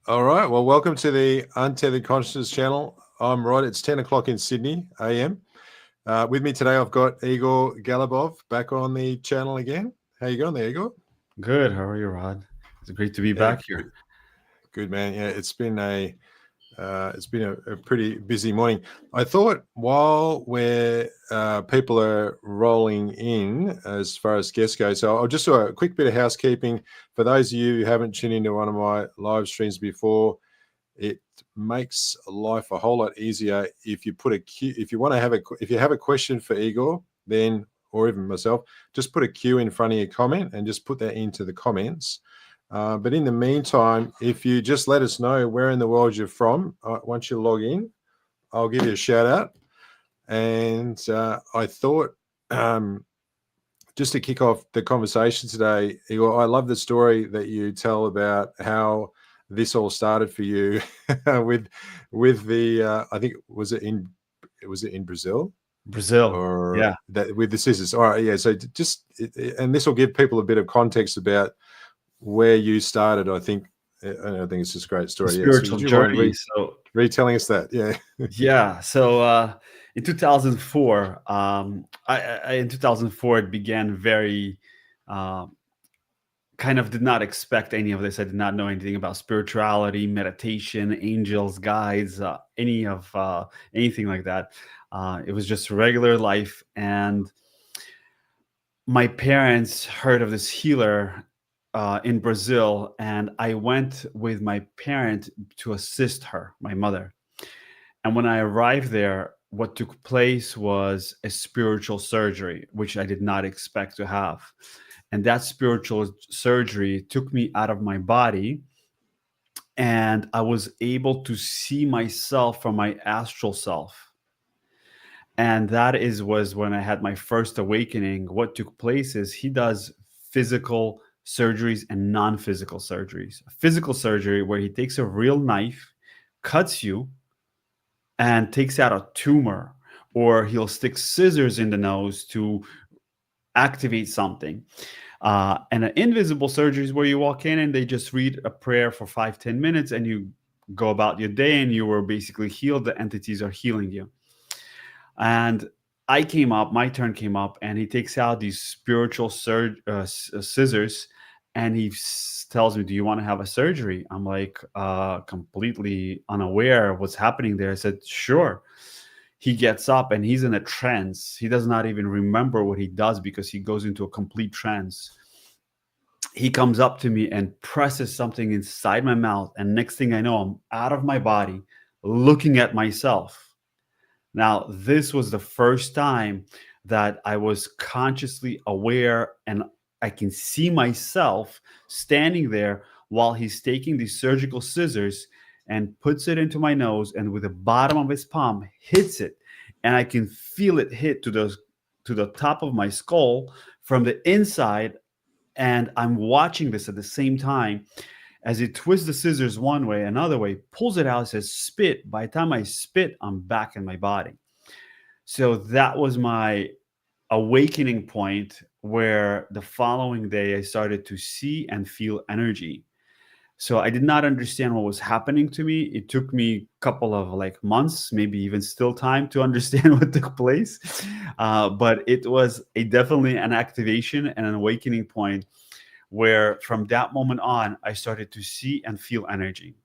All right. Well, welcome to the Untethered Consciousness channel. I'm Rod. It's 10 o'clock in Sydney AM. With me today, I've got Igor Galibov back on the channel again. How you going there, Igor? Good. How are you, Rod? It's great to be back here. Good, man. Yeah, it's been a pretty busy morning. I thought while people are rolling in as far as guests go, so I'll just do a quick bit of housekeeping for those of you who haven't tuned into one of my live streams before. It makes life a whole lot easier if you put if you have a question for Igor, then, or even myself, just put a Q in front of your comment and just put that into the comments. But in the meantime, if you just let us know where in the world you're from, once you log in, I'll give you a shout out. And I thought, just to kick off the conversation today, Igor, I love the story that you tell about how this all started for you with the I think was it in Brazil? Brazil, yeah. That with the scissors. All right, yeah. So just and this will give people a bit of context about where you started. I think it's just a great story. Spiritual journey. So retelling us that, yeah. Yeah. So in 2004, in 2004 it began very. Kind of did not expect any of this. I did not know anything about spirituality, meditation, angels, guides, anything like that. It was just regular life. And my parents heard of this healer in Brazil, and I went with my parent to assist her, my mother. And when I arrived there, what took place was a spiritual surgery, which I did not expect to have. And that spiritual surgery took me out of my body, and I was able to see myself from my astral self. And that was when I had my first awakening. What took place is he does physical surgeries and non-physical surgeries. A physical surgery where he takes a real knife, cuts you, and takes out a tumor, or he'll stick scissors in the nose to activate something. And an invisible surgery is where you walk in and they just read a prayer for 5-10 minutes and you go about your day and you were basically healed. The entities are healing you. And my turn came up, and he takes out these spiritual scissors, and he tells me, "Do you want to have a surgery?" I'm like, completely unaware of what's happening there. I said, "Sure." He gets up and he's in a trance. He does not even remember what he does because he goes into a complete trance. He comes up to me and presses something inside my mouth. And next thing I know, I'm out of my body looking at myself. Now, this was the first time that I was consciously aware and I can see myself standing there while he's taking these surgical scissors and puts it into my nose, and with the bottom of his palm hits it, and I can feel it hit to the top of my skull from the inside. And I'm watching this at the same time as he twists the scissors one way, another way, pulls it out, says spit. By the time I spit, I'm back in my body. So that was my awakening point, where the following day I started to see and feel energy. So I did not understand what was happening to me. It took me a couple of months, maybe even still time, to understand what took place. But it was definitely an activation and an awakening point, where from that moment on, I started to see and feel energy.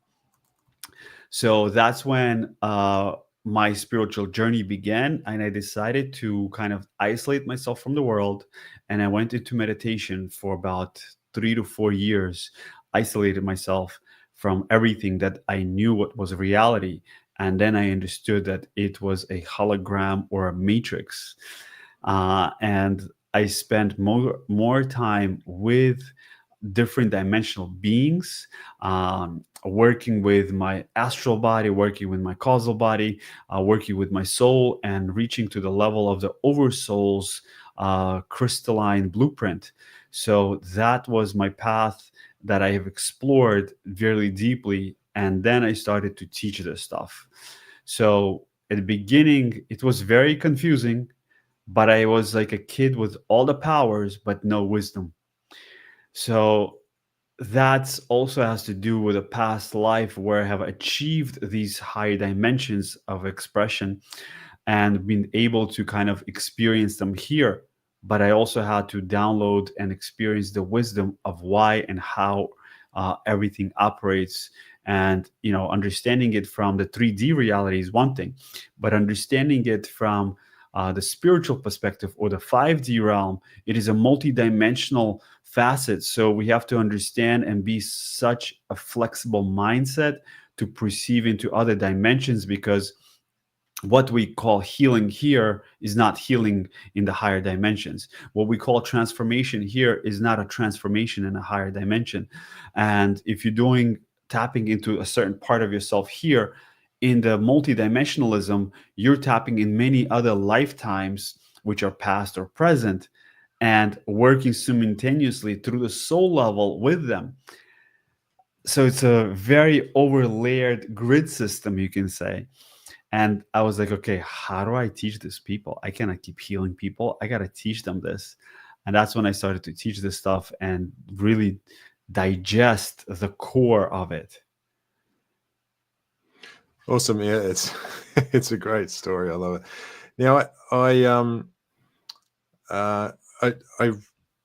So that's when my spiritual journey began, and I decided to kind of isolate myself from the world. And I went into meditation for about 3 to 4 years, isolated myself from everything that I knew what was reality. And then I understood that it was a hologram or a matrix. And I spent more time with different dimensional beings, working with my astral body, working with my causal body, working with my soul, and reaching to the level of the oversoul's crystalline blueprint. So that was my path that I have explored very deeply. And then I started to teach this stuff. So at the beginning, it was very confusing, but I was like a kid with all the powers, but no wisdom. So that also has to do with a past life where I have achieved these higher dimensions of expression and been able to kind of experience them here. But I also had to download and experience the wisdom of why and how everything operates. And understanding it from the 3D reality is one thing, but understanding it from the spiritual perspective or the 5D realm, it is a multidimensional facet. So we have to understand and be such a flexible mindset to perceive into other dimensions, because what we call healing here is not healing in the higher dimensions. What we call transformation here is not a transformation in a higher dimension. And if you're doing tapping into a certain part of yourself here in the multidimensionalism, you're tapping in many other lifetimes, which are past or present, and working simultaneously through the soul level with them. So it's a very overlayered grid system, you can say. And I was like, okay, how do I teach this people? I cannot keep healing people. I got to teach them this. And that's when I started to teach this stuff and really digest the core of it. Awesome. Yeah, it's a great story. I love it. Now,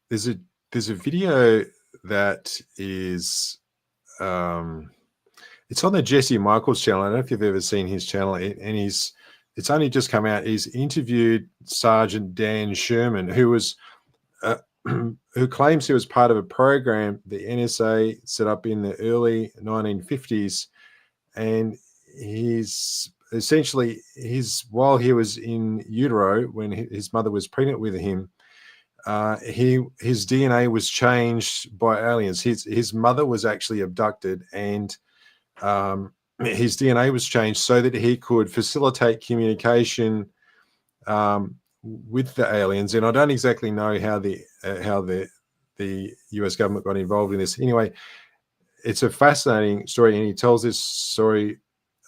there's a video that is it's on the Jesse Michaels channel. I don't know if you've ever seen his channel, and it's only just come out. He's interviewed Sergeant Dan Sherman, who was who claims he was part of a program the NSA set up in the early 1950s, and while he was in utero, when his mother was pregnant with him, his DNA was changed by aliens. His mother was actually abducted, and his DNA was changed so that he could facilitate communication with the aliens. And I don't exactly know how the US government got involved in this. Anyway, it's a fascinating story, and he tells this story,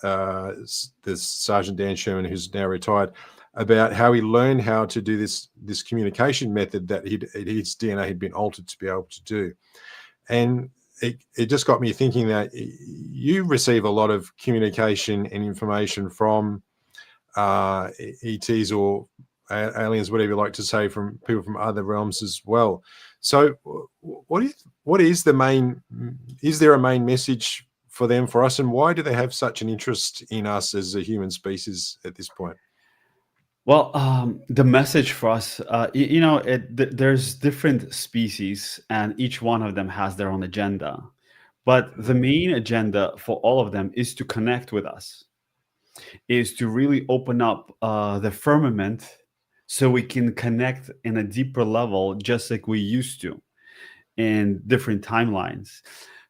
this Sergeant Dan Sherman, who's now retired, about how he learned how to do this communication method that his DNA had been altered to be able to do. And it just got me thinking that you receive a lot of communication and information from ETs or aliens, whatever you like to say, from people from other realms as well. So what is the main, is there a main message for them, for us, and why do they have such an interest in us as a human species at this point? Well, the message for us, there's different species, and each one of them has their own agenda. But the main agenda for all of them is to connect with us, is to really open up the firmament so we can connect in a deeper level, just like we used to in different timelines.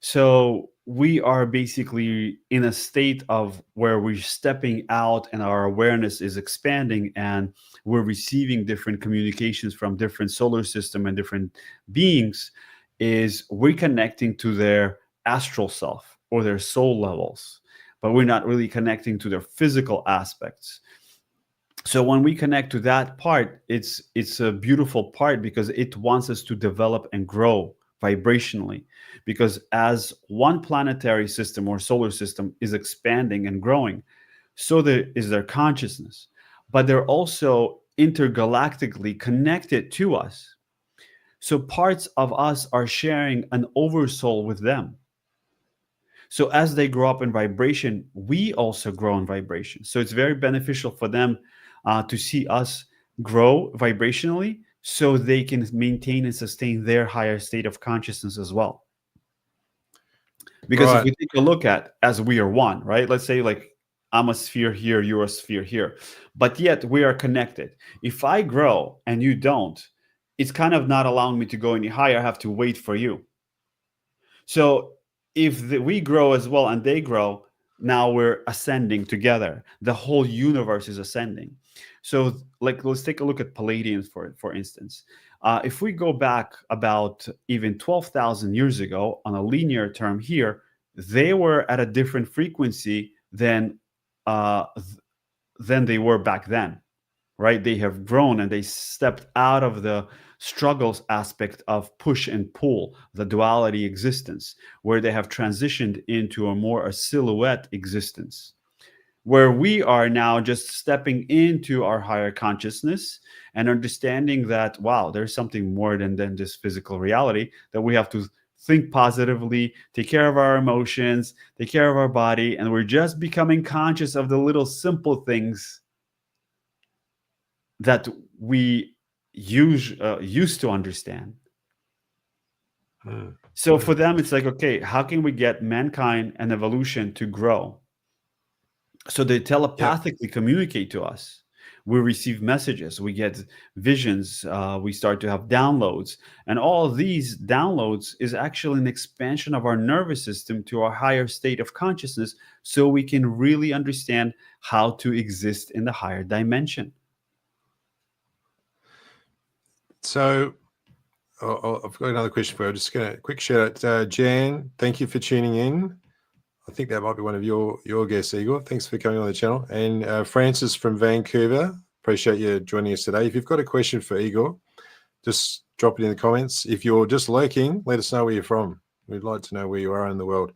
So we are basically in a state of where we're stepping out and our awareness is expanding, and we're receiving different communications from different solar system and different beings, is we're connecting to their astral self or their soul levels, but we're not really connecting to their physical aspects. So when we connect to that part, it's a beautiful part, because it wants us to develop and grow vibrationally, because as one planetary system or solar system is expanding and growing, so there is their consciousness, but they're also intergalactically connected to us. So parts of us are sharing an oversoul with them. So as they grow up in vibration, we also grow in vibration. So it's very beneficial for them to see us grow vibrationally, so they can maintain and sustain their higher state of consciousness as well. Because Right. if we take a look at, as we are one, right? Let's say like I'm a sphere here, you're a sphere here, but yet we are connected. If I grow and you don't, it's kind of not allowing me to go any higher. I have to wait for you. So if we grow as well and they grow, now we're ascending together. The whole universe is ascending. So like, let's take a look at Palladians, for instance. If we go back about even 12,000 years ago on a linear term here, they were at a different frequency than they were back then, right? They have grown and they stepped out of the struggles aspect of push and pull, the duality existence, where they have transitioned into a silhouette existence, where we are now just stepping into our higher consciousness and understanding that, wow, there's something more than this physical reality, that we have to think positively, take care of our emotions, take care of our body, and we're just becoming conscious of the little simple things that we used to understand. So for them, it's like, okay, how can we get mankind and evolution to grow? So they telepathically communicate to us. We receive messages, we get visions, we start to have downloads. And all of these downloads is actually an expansion of our nervous system to a higher state of consciousness, so we can really understand how to exist in the higher dimension. So I've got another question for you. I'm just going to quick shout out. Jan, thank you for tuning in. I think that might be one of your guests, Igor. Thanks for coming on the channel. And Francis from Vancouver, appreciate you joining us today. If you've got a question for Igor, just drop it in the comments. If you're just lurking, let us know where you're from. We'd like to know where you are in the world.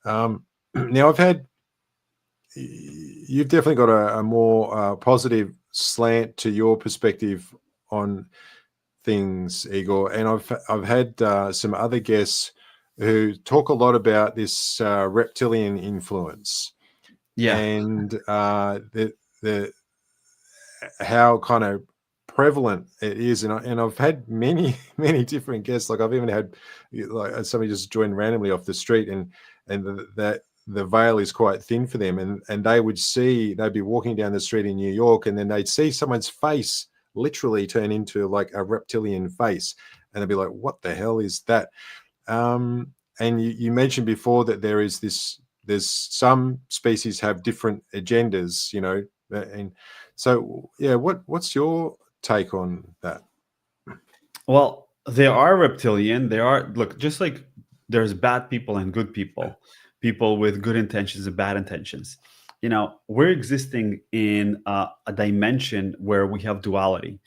Now, you've definitely got a more positive slant to your perspective on things, Igor. And I've had some other guests who talk a lot about this reptilian influence, and the how kind of prevalent it is. And I've had many different guests. Like I've even had like somebody just joined randomly off the street, and that the veil is quite thin for them, and they'd be walking down the street in New York, and then they'd see someone's face literally turn into like a reptilian face, and they'd be like, what the hell is that? And you mentioned before that there's some species have different agendas, and so what's your take on that? Well, they are reptilian. Look, just like there's bad people and good people, people with good intentions and bad intentions. We're existing in a dimension where we have duality.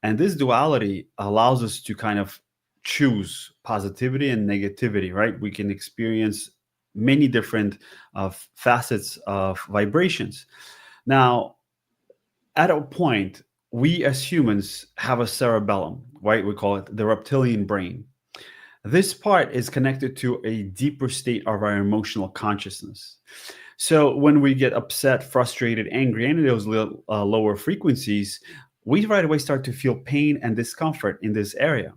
And this duality allows us to kind of choose positivity and negativity, right? We can experience many different facets of vibrations. Now, at a point, we as humans have a cerebellum, right? We call it the reptilian brain. This part is connected to a deeper state of our emotional consciousness. So when we get upset, frustrated, angry, any of those lower frequencies, we right away start to feel pain and discomfort in this area.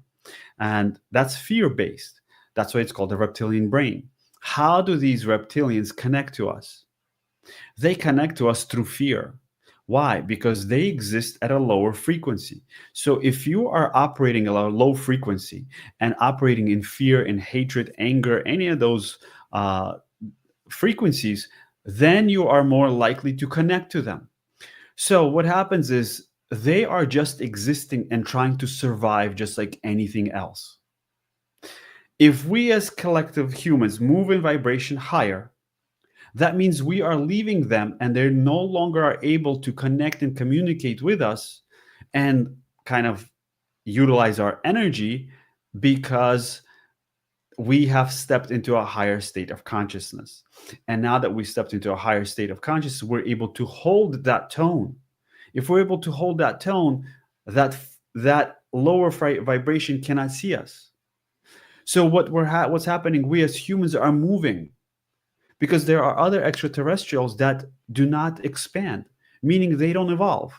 And that's fear-based. That's why it's called the reptilian brain. How do these reptilians connect to us? They connect to us through fear. Why? Because they exist at a lower frequency. So if you are operating at a low frequency and operating in fear and hatred, anger, any of those frequencies, then you are more likely to connect to them. So what happens is they are just existing and trying to survive just like anything else. If we as collective humans move in vibration higher, that means we are leaving them and they no longer are able to connect and communicate with us and kind of utilize our energy, because we have stepped into a higher state of consciousness. And now that we stepped into a higher state of consciousness, we're able to hold that tone. If we're able to hold that tone, that lower vibration cannot see us. So what's happening, we as humans are moving, because there are other extraterrestrials that do not expand, meaning they don't evolve.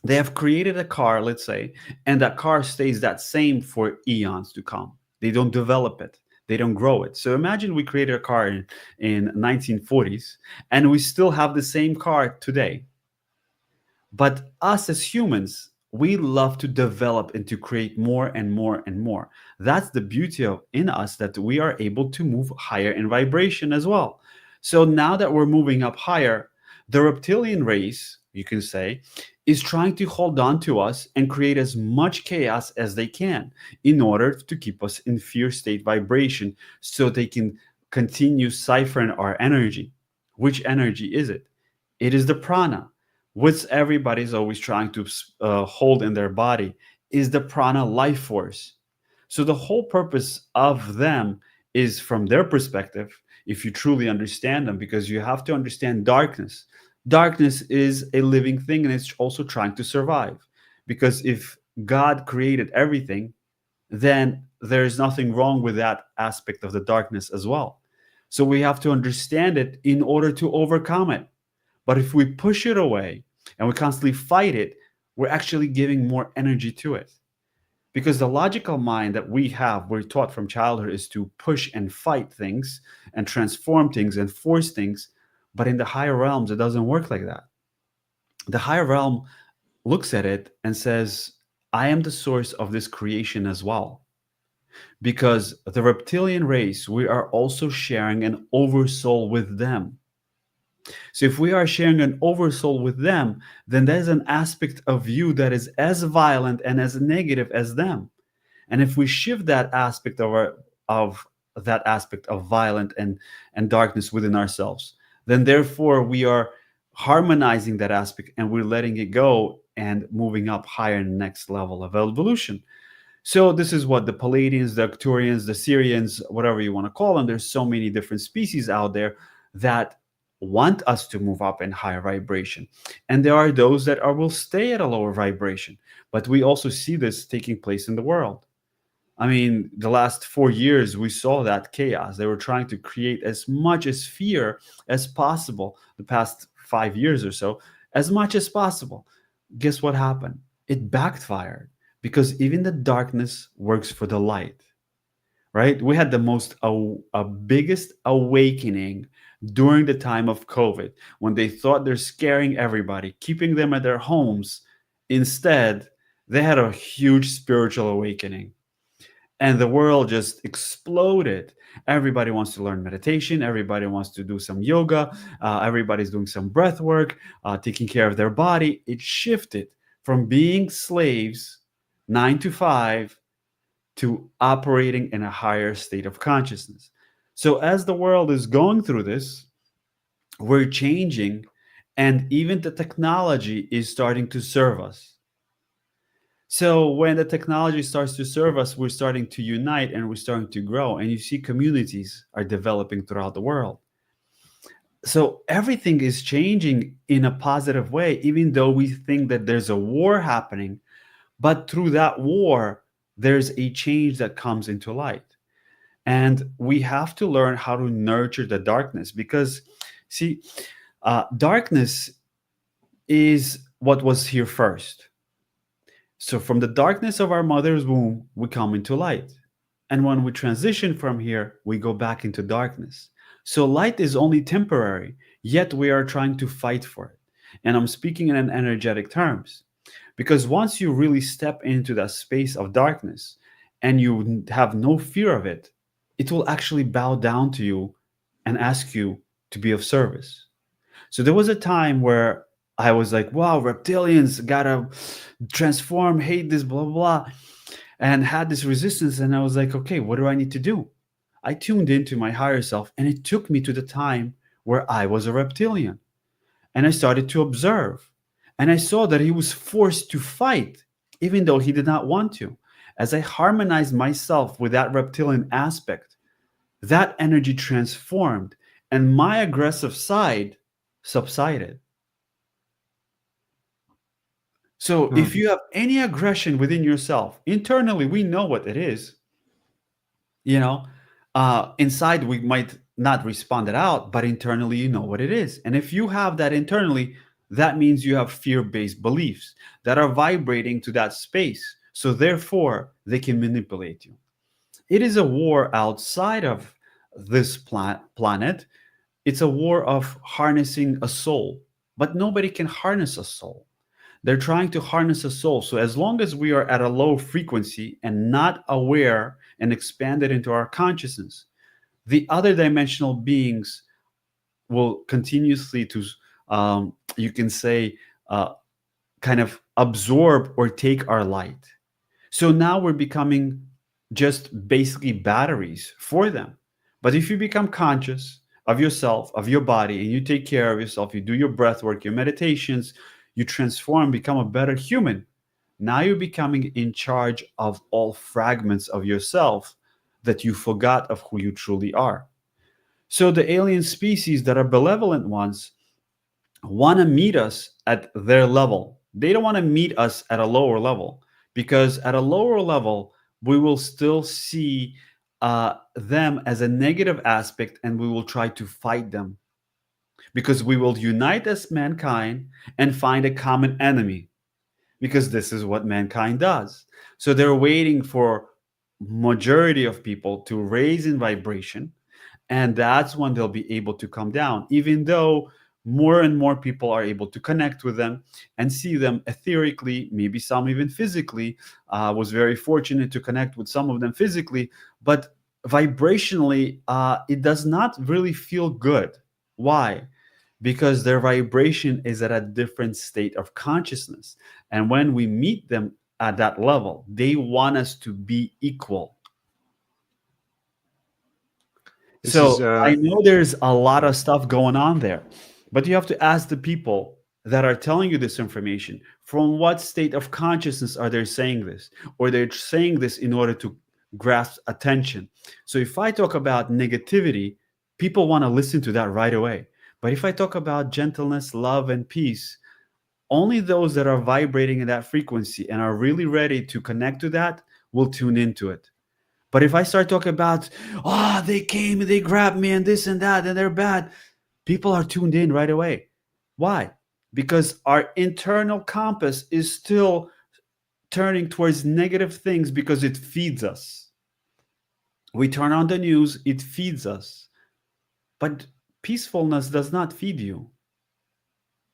They have created a car, let's say, and that car stays that same for eons to come. They don't develop it. They don't grow it. So imagine we created a car in 1940s and we still have the same car today. But us as humans, we love to develop and to create more and more and more. That's the beauty in us, that we are able to move higher in vibration as well. So now that we're moving up higher, the reptilian race, you can say, is trying to hold on to us and create as much chaos as they can in order to keep us in fear state vibration, so they can continue ciphering our energy. Which energy is it? It is the prana. What everybody's always trying to hold in their body is the prana life force. So the whole purpose of them is, from their perspective, if you truly understand them, because you have to understand darkness. Darkness is a living thing and it's also trying to survive. Because if God created everything, then there's nothing wrong with that aspect of the darkness as well. So we have to understand it in order to overcome it. But if we push it away and we constantly fight it, we're actually giving more energy to it. Because the logical mind that we're taught from childhood, is to push and fight things and transform things and force things. But in the higher realms, it doesn't work like that. The higher realm looks at it and says, I am the source of this creation as well. Because the reptilian race, we are also sharing an oversoul with them. So if we are sharing an oversoul with them, then there's an aspect of you that is as violent and as negative as them. And if we shift that aspect of that aspect of violent and darkness within ourselves, then therefore we are harmonizing that aspect and we're letting it go and moving up higher in the next level of evolution. So this is what the Palladians, the Arcturians, the Syrians, whatever you want to call them. There's so many different species out there that want us to move up in higher vibration. And there are those that will stay at a lower vibration. But we also see this taking place in the world. I mean, the last 4 years, we saw that chaos. They were trying to create as much as fear as possible, the past 5 years or so, as much as possible. Guess what happened? It backfired, because even the darkness works for the light, right? We had the biggest awakening during the time of COVID, when they thought they're scaring everybody, keeping them at their homes. Instead, they had a huge spiritual awakening. And the world just exploded. Everybody wants to learn meditation. Everybody wants to do some yoga. Everybody's doing some breath work, taking care of their body. It shifted from being slaves, 9 to 5, to operating in a higher state of consciousness. So as the world is going through this, we're changing, and even the technology is starting to serve us. So when the technology starts to serve us, we're starting to unite and we're starting to grow. And you see communities are developing throughout the world. So everything is changing in a positive way, even though we think that there's a war happening. But through that war, there's a change that comes into light. And we have to learn how to nurture the darkness, because, see, darkness is what was here first. So from the darkness of our mother's womb, we come into light. And when we transition from here, we go back into darkness. So light is only temporary, yet we are trying to fight for it. And I'm speaking in an energetic terms. Because once you really step into that space of darkness and you have no fear of it, it will actually bow down to you and ask you to be of service. So there was a time where I was like, wow, reptilians gotta transform, hate this, blah, blah, blah, and had this resistance. And I was like, okay, what do I need to do? I tuned into my higher self, and it took me to the time where I was a reptilian. And I started to observe. And I saw that he was forced to fight, even though he did not want to. As I harmonized myself with that reptilian aspect, that energy transformed, and my aggressive side subsided. So if you have any aggression within yourself, internally, we know what it is. Inside, we might not respond it out, but internally, you know what it is. And if you have that internally, that means you have fear-based beliefs that are vibrating to that space. So therefore, they can manipulate you. It is a war outside of this planet. It's a war of harnessing a soul, but nobody can harness a soul. They're trying to harness a soul. So as long as we are at a low frequency and not aware and expanded into our consciousness, the other dimensional beings will continuously to, you can say, kind of absorb or take our light. So now we're becoming just basically batteries for them. But if you become conscious of yourself, of your body, and you take care of yourself, you do your breath work, your meditations, You transform, become a better human. Now you're becoming in charge of all fragments of yourself that you forgot of who you truly are. So the alien species that are benevolent ones want to meet us at their level. They don't want to meet us at a lower level, because at a lower level, we will still see them as a negative aspect, and we will try to fight them, because we will unite as mankind and find a common enemy, because this is what mankind does. So they're waiting for majority of people to raise in vibration, and that's when they'll be able to come down, even though more and more people are able to connect with them and see them etherically, maybe some even physically. I was very fortunate to connect with some of them physically, but vibrationally, it does not really feel good. Why? Because their vibration is at a different state of consciousness. And when we meet them at that level, they want us to be equal. So I know there's a lot of stuff going on there, but you have to ask the people that are telling you this information, from what state of consciousness are they saying this? Or they're saying this in order to grasp attention. So if I talk about negativity, people want to listen to that right away. But if I talk about gentleness, love, and peace, only those that are vibrating in that frequency and are really ready to connect to that will tune into it. But if I start talking about, oh, they came and they grabbed me and this and that and they're bad, people are tuned in right away. Why? Because our internal compass is still turning towards negative things, because it feeds us. We turn on the news, it feeds us. But peacefulness does not feed you.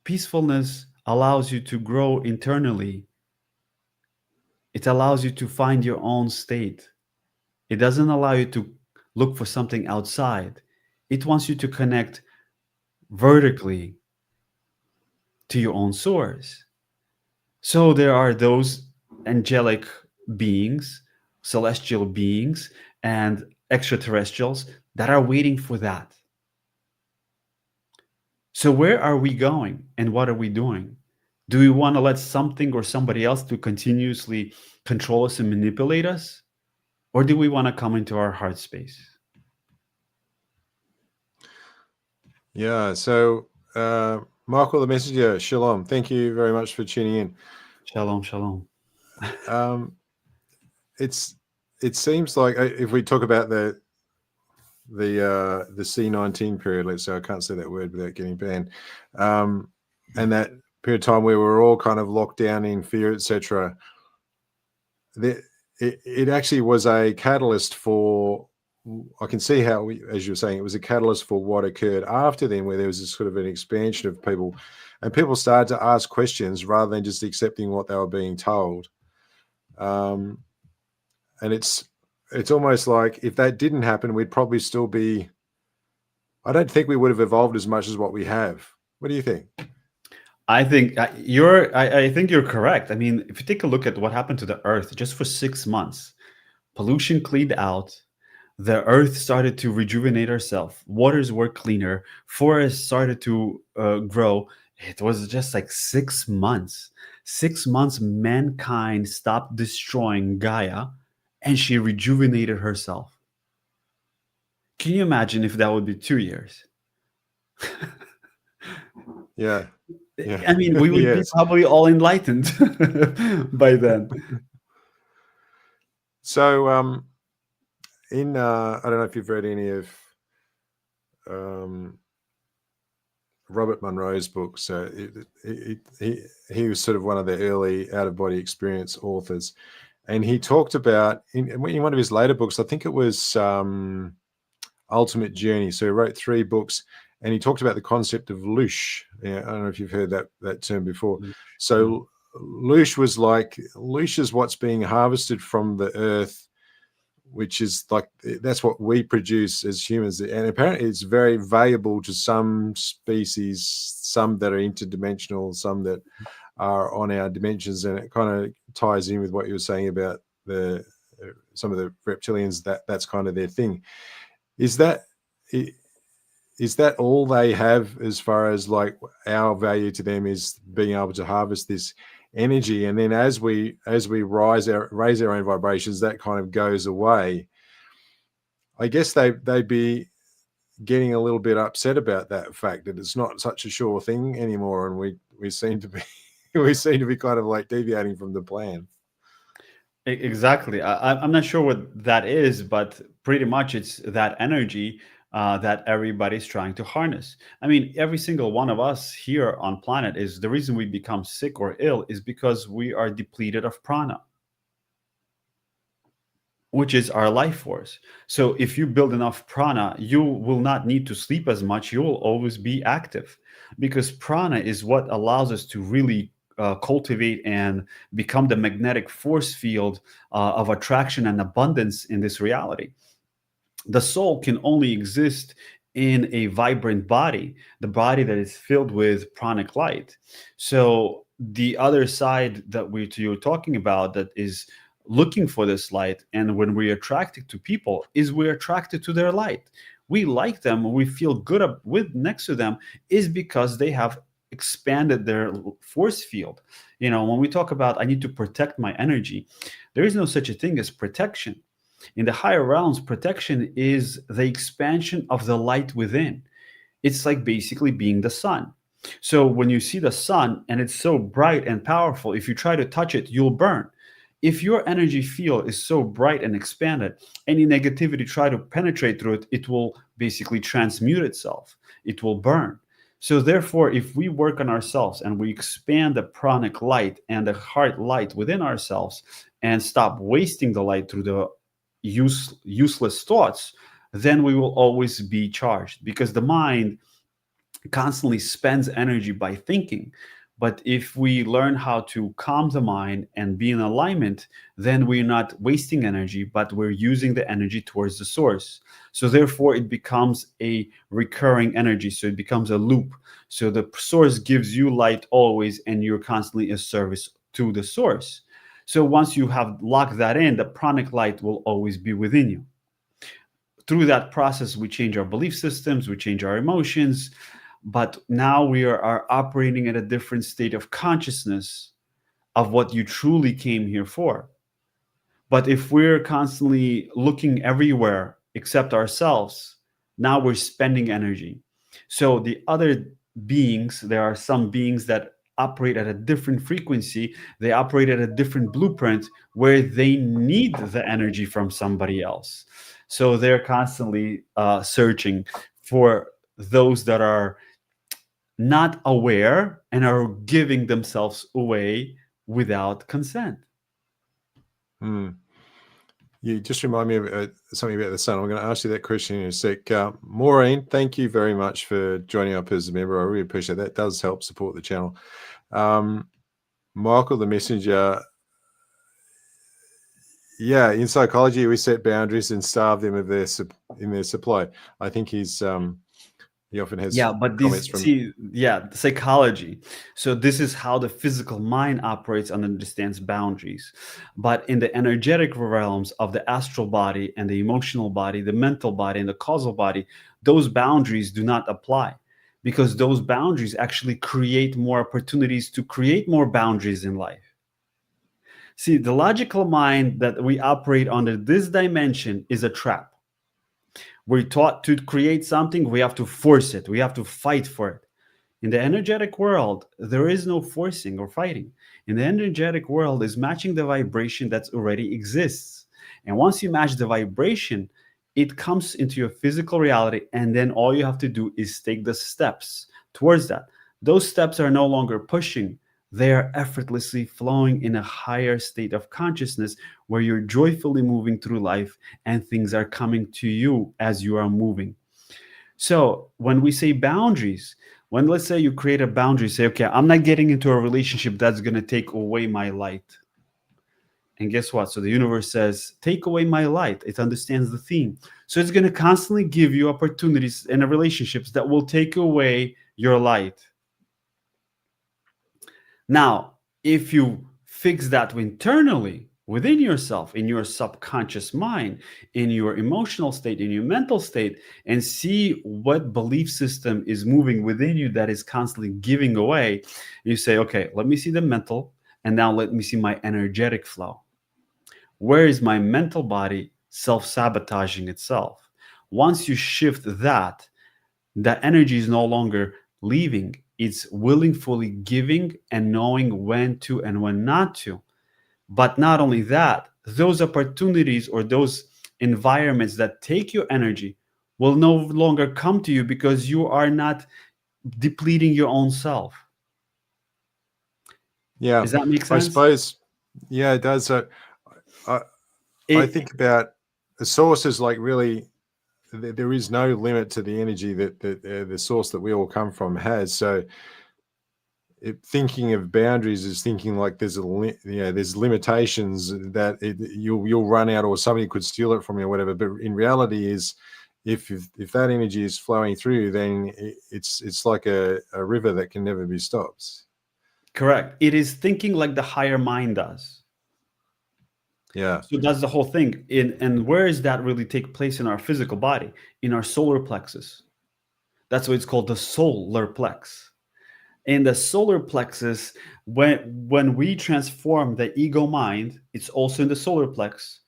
Peacefulness allows you to grow internally. It allows you to find your own state. It doesn't allow you to look for something outside. It wants you to connect vertically to your own source. So there are those angelic beings, celestial beings, and extraterrestrials that are waiting for that. So where are we going and what are we doing? Do we want to let something or somebody else to continuously control us and manipulate us? Or do we want to come into our heart space? Yeah. So, Michael the Messenger, shalom. Thank you very much for tuning in. Shalom, shalom. It seems like, if we talk about the C19 period, let's say, I can't say that word without getting banned, and that period of time where we're all kind of locked down in fear, etc. It actually was a catalyst for, I can see how, as you were saying, it was a catalyst for what occurred after then, where there was this sort of an expansion of people, and people started to ask questions rather than just accepting what they were being told. And it's almost like, if that didn't happen, we'd probably still be, I don't think we would have evolved as much as what we have. What do you think? I think you're correct. I mean, if you take a look at what happened to the Earth just for 6 months, pollution cleaned out, the Earth started to rejuvenate herself, waters were cleaner, forests started to grow. It was just like 6 months. 6 months, mankind stopped destroying Gaia, and she rejuvenated herself. Can you imagine if that would be 2 years? Yeah. I mean, we would be probably all enlightened by then. So, I don't know if you've read any of Robert Monroe's books. He was sort of one of the early out-of-body experience authors, and he talked about, in one of his later books, I think it was Ultimate Journey. So he wrote 3 books, and he talked about the concept of loosh. Yeah, I don't know if you've heard that term before. So loosh is what's being harvested from the earth, which is like, that's what we produce as humans. And apparently it's very valuable to some species, some that are interdimensional, some that are on our dimensions. And it kind of ties in with what you were saying about some of the reptilians, that's kind of their thing. Is that is that all they have as far as like our value to them is being able to harvest this energy, and then as we raise our own vibrations, that kind of goes away. I guess they'd be getting a little bit upset about that fact that it's not such a sure thing anymore, and we seem to be we seem to be kind of like deviating from the plan. Exactly. I'm not sure what that is, but pretty much it's that energy that everybody's trying to harness. I mean, every single one of us here on planet is the reason we become sick or ill is because we are depleted of prana, which is our life force. So if you build enough prana, you will not need to sleep as much. You will always be active because prana is what allows us to really cultivate and become the magnetic force field of attraction and abundance in this reality. The soul can only exist in a vibrant body, the body that is filled with pranic light. So the other side that you're talking about that is looking for this light, and when we're attracted to people, is we're attracted to their light. We like them, we feel good up with next to them, is because they have expanded their force field. You know, when we talk about I need to protect my energy, there is no such a thing as protection. In the higher realms, protection is the expansion of the light within. It's like basically being the sun. So when you see the sun and it's so bright and powerful, if you try to touch it, you'll burn. If your energy field is so bright and expanded, any negativity try to penetrate through it, it will basically transmute itself. It will burn. So therefore, if we work on ourselves and we expand the pranic light and the heart light within ourselves and stop wasting the light through the useless thoughts, then we will always be charged, because the mind constantly spends energy by thinking. But if we learn how to calm the mind and be in alignment, then we're not wasting energy, but we're using the energy towards the source. So therefore, it becomes a recurring energy. So it becomes a loop. So the source gives you light always, and you're constantly a service to the source. So once you have locked that in, the pranic light will always be within you. Through that process, we change our belief systems, we change our emotions, but now we are operating at a different state of consciousness of what you truly came here for. But if we're constantly looking everywhere except ourselves, now we're spending energy. So the other beings, there are some beings that operate at a different frequency, they operate at a different blueprint where they need the energy from somebody else. So they're constantly searching for those that are not aware and are giving themselves away without consent. You just remind me of something about the sun. I'm going to ask you that question in a sec. Maureen, thank you very much for joining up as a member. I really appreciate that. It does help support the channel. Michael the Messenger, yeah, in psychology we set boundaries and starve them of their supply. I think he often has but comments the psychology. So this is how the physical mind operates and understands boundaries. But in the energetic realms of the astral body and the emotional body, the mental body and the causal body, those boundaries do not apply, because those boundaries actually create more opportunities to create more boundaries in life. See, the logical mind that we operate under this dimension is a trap. We're taught to create something, we have to force it, we have to fight for it. In the energetic world, there is no forcing or fighting. In the energetic world is matching the vibration that already exists. And once you match the vibration, it comes into your physical reality, and then all you have to do is take the steps towards that. Those steps are no longer pushing. They are effortlessly flowing in a higher state of consciousness where you're joyfully moving through life and things are coming to you as you are moving. So when we say boundaries, when let's say you create a boundary, say, okay, I'm not getting into a relationship that's going to take away my light. And guess what? So the universe says, take away my light. It understands the theme. So it's going to constantly give you opportunities in relationships that will take away your light. Now, if you fix that internally within yourself, in your subconscious mind, in your emotional state, in your mental state, and see what belief system is moving within you that is constantly giving away. You say, okay, let me see the mental, and now let me see my energetic flow. Where is my mental body self-sabotaging itself? Once you shift that, the energy is no longer leaving. It's willingly giving and knowing when to and when not to. But not only that, those opportunities or those environments that take your energy will no longer come to you because you are not depleting your own self. Yeah, Does that make I sense? suppose. Yeah, it does. I think about the source is like really, there is no limit to the energy that the source that we all come from has. So thinking of boundaries is thinking like there's there's limitations that you'll run out, or somebody could steal it from you or whatever. But in reality is, if that energy is flowing through, then it's like a river that can never be stopped. Correct. It is thinking like the higher mind does. Yeah. So that's the whole thing. And where does that really take place in our physical body? In our solar plexus. That's why it's called the solar plex. In the solar plexus, when we transform the ego mind, it's also in the solar plex.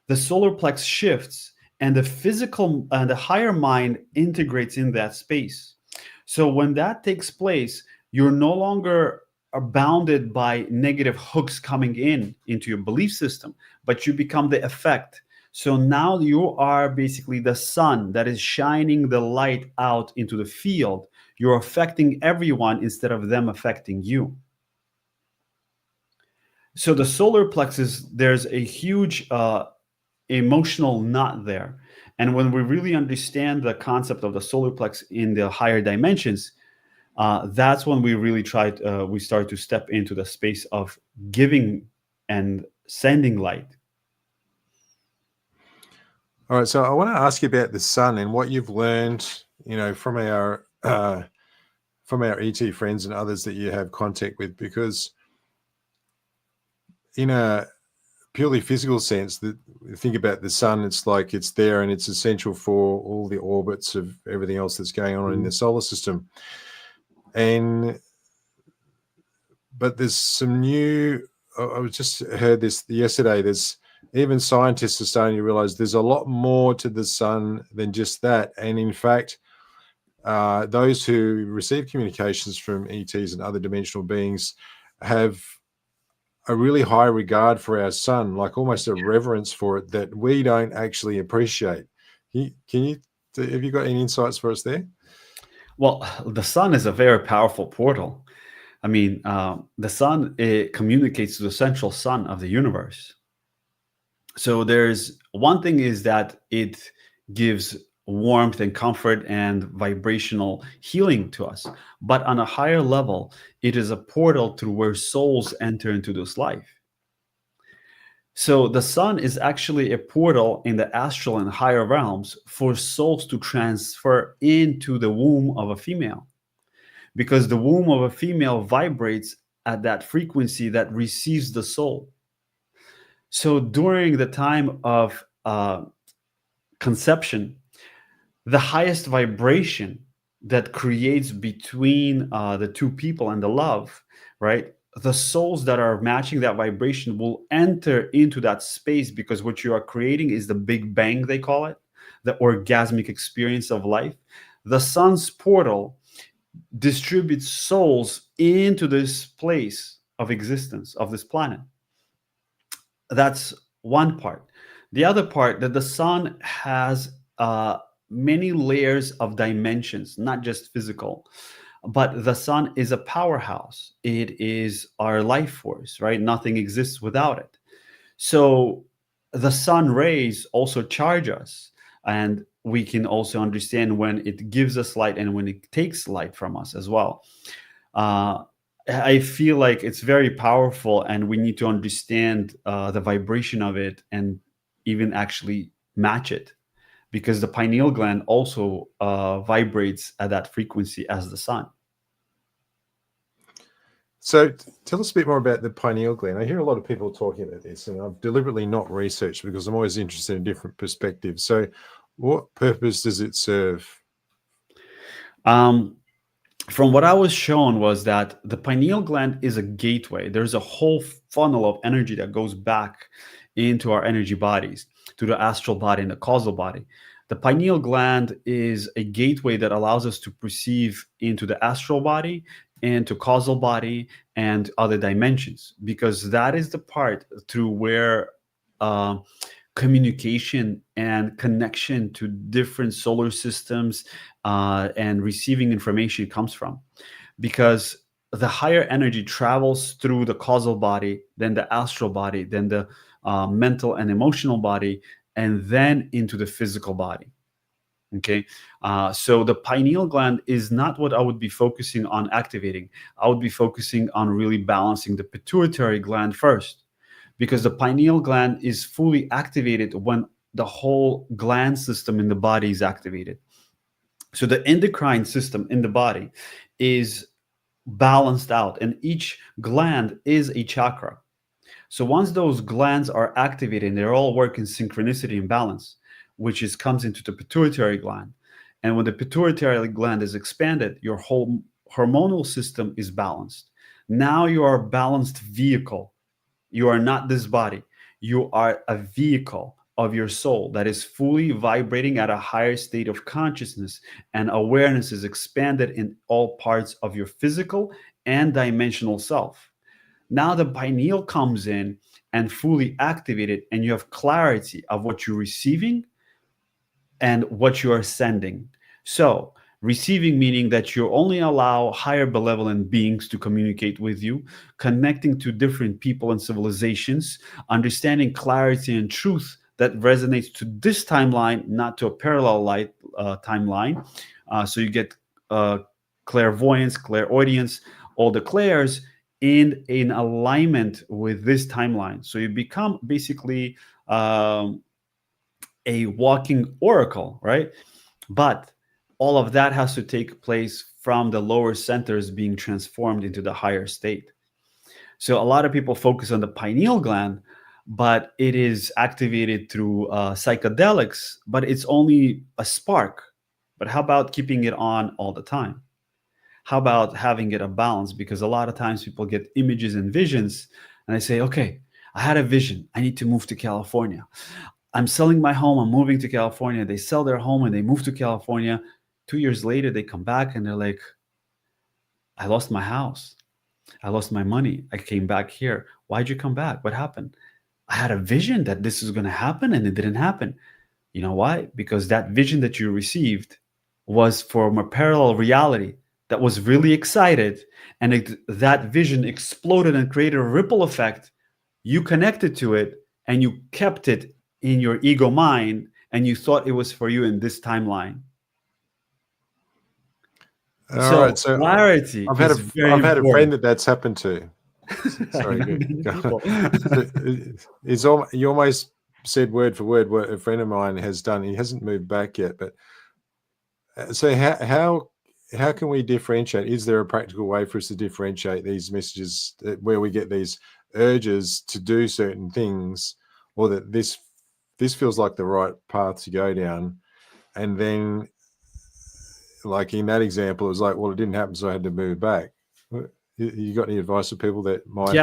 The solar plex shifts, and the physical and the higher mind integrates in that space. So when that takes place, you're no longer are bounded by negative hooks coming into your belief system, but you become the effect. So now you are basically the sun that is shining the light out into the field. You're affecting everyone instead of them affecting you. So the solar plexus, there's a huge emotional knot there. And when we really understand the concept of the solar plex in the higher dimensions, that's when we really we start to step into the space of giving and sending light. All right, so I want to ask you about the sun and what you've learned, from our ET friends and others that you have contact with, because in a purely physical sense, that think about the sun, it's like it's there and it's essential for all the orbits of everything else that's going on in the solar system. But there's some new, I just heard this yesterday, there's even scientists are starting to realize there's a lot more to the sun than just that. And in fact, those who receive communications from ETs and other dimensional beings have a really high regard for our sun, like almost a reverence for it that we don't actually appreciate. Have you got any insights for us there? Well, the sun is a very powerful portal. I mean, the sun, it communicates to the central sun of the universe. So there's one thing is that it gives warmth and comfort and vibrational healing to us. But on a higher level, it is a portal through where souls enter into this life. So the sun is actually a portal in the astral and higher realms for souls to transfer into the womb of a female, because the womb of a female vibrates at that frequency that receives the soul. So during the time of conception, the highest vibration that creates between the two people and the love, right? The souls that are matching that vibration will enter into that space, because what you are creating is the Big Bang, they call it, the orgasmic experience of life. The sun's portal distributes souls into this place of existence of this planet. That's one part. The other part, that the sun has many layers of dimensions, not just physical, but the sun is a powerhouse. It is our life force, right? Nothing exists without it. So the sun rays also charge us, and we can also understand when it gives us light and when it takes light from us as well. I feel like it's very powerful, and we need to understand the vibration of it and even actually match it, because the pineal gland also vibrates at that frequency as the sun. So tell us a bit more about the pineal gland. I hear a lot of people talking about this, and I've deliberately not researched because I'm always interested in different perspectives. So what purpose does it serve? From what I was shown was that the pineal gland is a gateway. There's a whole funnel of energy that goes back into our energy bodies, to the astral body and the causal body. The pineal gland is a gateway that allows us to perceive into the astral body, into causal body, and other dimensions, because that is the part through where uh, communication and connection to different solar systems and receiving information comes from. Because the higher energy travels through the causal body, then the astral body, then the mental and emotional body, and then into the physical body. Okay, so the pineal gland is not what I would be focusing on activating. I would be focusing on really balancing the pituitary gland first, because the pineal gland is fully activated when the whole gland system in the body is activated. So the endocrine system in the body is balanced out, and each gland is a chakra. So once those glands are activated and they're all working synchronicity and balance, which is comes into the pituitary gland. And when the pituitary gland is expanded, your whole hormonal system is balanced. Now you are a balanced vehicle. You are not this body. You are a vehicle of your soul that is fully vibrating at a higher state of consciousness, and awareness is expanded in all parts of your physical and dimensional self. Now the pineal comes in and fully activated, and you have clarity of what you're receiving and what you are sending. So receiving meaning that you only allow higher benevolent beings to communicate with you, connecting to different people and civilizations, understanding clarity and truth that resonates to this timeline, not to a parallel light timeline. So you get clairvoyance, clairaudience, all the clairs in alignment with this timeline. So you become basically a walking oracle, right? But all of that has to take place from the lower centers being transformed into the higher state. So a lot of people focus on the pineal gland, but it is activated through psychedelics, but it's only a spark. But how about keeping it on all the time? How about having it a balance? Because a lot of times people get images and visions, and they say, okay, I had a vision. I need to move to California. I'm selling my home. I'm moving to California. They sell their home and they move to California. 2 years later, they come back and they're like, I lost my house. I lost my money. I came back here. Why'd you come back? What happened? I had a vision that this is going to happen and it didn't happen. You know why? Because that vision that you received was from a parallel reality that was really excited, and that vision exploded and created a ripple effect. You connected to it and you kept it in your ego mind, and you thought it was for you in this timeline. All right, so clarity I've had a friend that's happened to. Sorry, you almost said word for word what a friend of mine has done. He hasn't moved back yet, but so how can we differentiate? Is there a practical way for us to differentiate these messages where we get these urges to do certain things, or that this feels like the right path to go down, and then, like in that example, it was like, well, it didn't happen, so I had to move back. You got any advice for people that might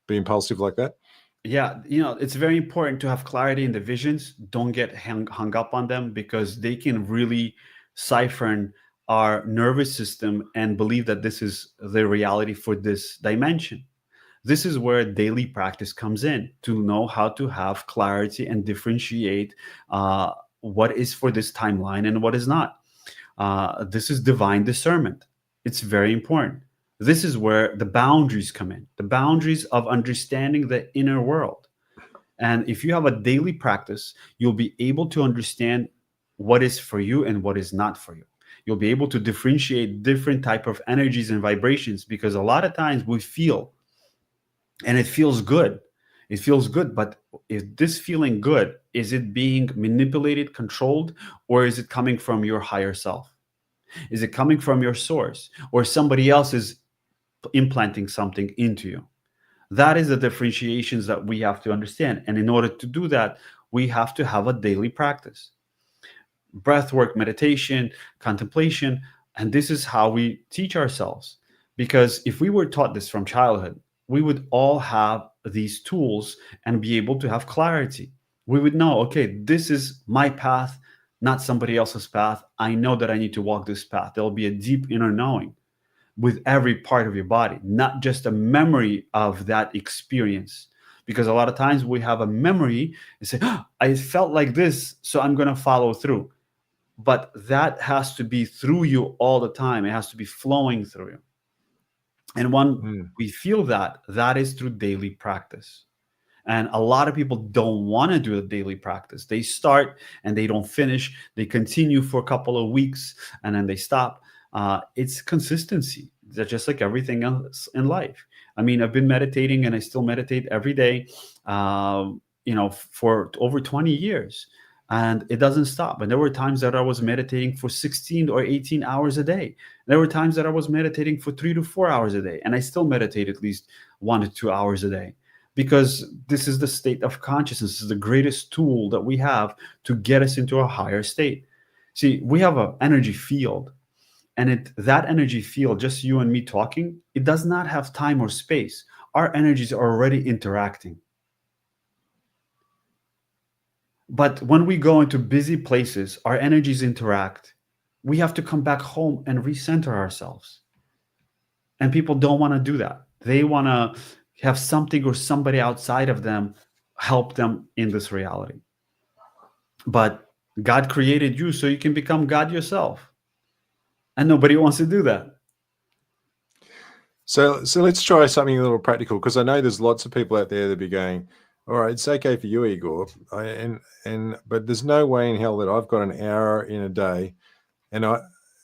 be impulsive like that? Yeah, it's very important to have clarity in the visions. Don't get hung up on them, because they can really siphon our nervous system and believe that this is the reality for this dimension. This is where daily practice comes in, to know how to have clarity and differentiate what is for this timeline and what is not. This is divine discernment. It's very important. This is where the boundaries come in, the boundaries of understanding the inner world. And if you have a daily practice, you'll be able to understand what is for you and what is not for you. You'll be able to differentiate different type of energies and vibrations, because a lot of times we feel, and it feels good. It feels good, but is this feeling good? Is it being manipulated, controlled, or is it coming from your higher self? Is it coming from your source, or somebody else is implanting something into you. That is the differentiations that we have to understand. And in order to do that, we have to have a daily practice. Breath work, meditation, contemplation. And this is how we teach ourselves. Because if we were taught this from childhood, we would all have these tools and be able to have clarity. We would know, okay, this is my path, not somebody else's path. I know that I need to walk this path. There'll be a deep inner knowing with every part of your body, not just a memory of that experience. Because a lot of times we have a memory and say, oh, I felt like this, so I'm going to follow through. But that has to be through you all the time. It has to be flowing through you. And when we feel that, that is through daily practice. And a lot of people don't want to do the daily practice. They start and they don't finish. They continue for a couple of weeks and then they stop. It's consistency. That's just like everything else in life. I mean, I've been meditating and I still meditate every day, for over 20 years. And it doesn't stop. And there were times that I was meditating for 16 or 18 hours a day. There were times that I was meditating for 3 to 4 hours a day. And I still meditate at least 1 to 2 hours a day. Because this is the state of consciousness. This is the greatest tool that we have to get us into a higher state. See, we have an energy field. And that energy field, just you and me talking, it does not have time or space. Our energies are already interacting. But when we go into busy places, our energies interact. We have to come back home and recenter ourselves. And people don't want to do that. They want to have something or somebody outside of them help them in this reality. But God created you so you can become God yourself. And nobody wants to do that. So let's try something a little practical, because I know there's lots of people out there that be going, all right, it's okay for you, Igor, but there's no way in hell that I've got an hour in a day, and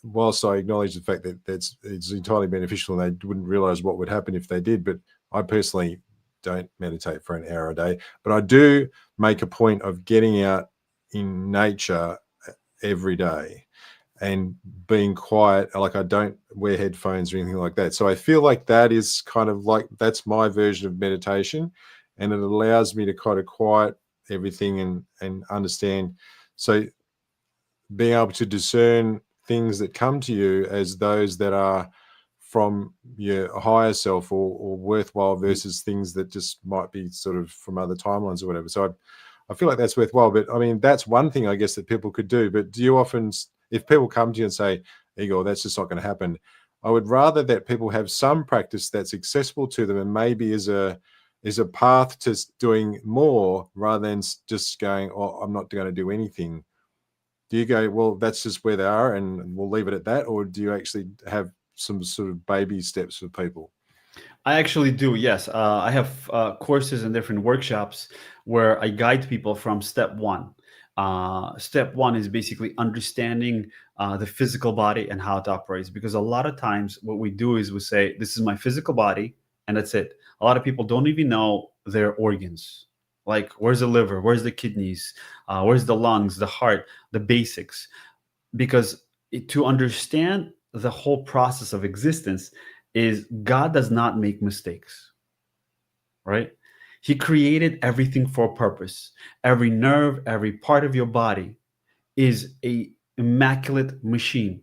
whilst I acknowledge the fact that it's entirely beneficial and they wouldn't realize what would happen if they did, but I personally don't meditate for an hour a day. But I do make a point of getting out in nature every day and being quiet. Like, I don't wear headphones or anything like that. So I feel like that is kind of like, that's my version of meditation, and it allows me to kind of quiet everything and understand. So being able to discern things that come to you as those that are from your higher self or worthwhile versus things that just might be sort of from other timelines or whatever. So I feel like that's worthwhile. But I mean, that's one thing I guess that people could do. But do you often, if people come to you and say, Igor, that's just not going to happen, I would rather that people have some practice that's accessible to them and maybe is a path to doing more, rather than just going, oh, I'm not going to do anything. Do you go, well, that's just where they are and we'll leave it at that? Or do you actually have some sort of baby steps for people? I actually do, yes. I have courses and different workshops where I guide people from step one. Step one is basically understanding the physical body and how it operates. Because a lot of times what we do is we say, this is my physical body, and that's it. A lot of people don't even know their organs. Like, where's the liver? Where's the kidneys? Where's the lungs, the heart, the basics? Because to understand the whole process of existence is God does not make mistakes, right? He created everything for a purpose. Every nerve, every part of your body is an immaculate machine.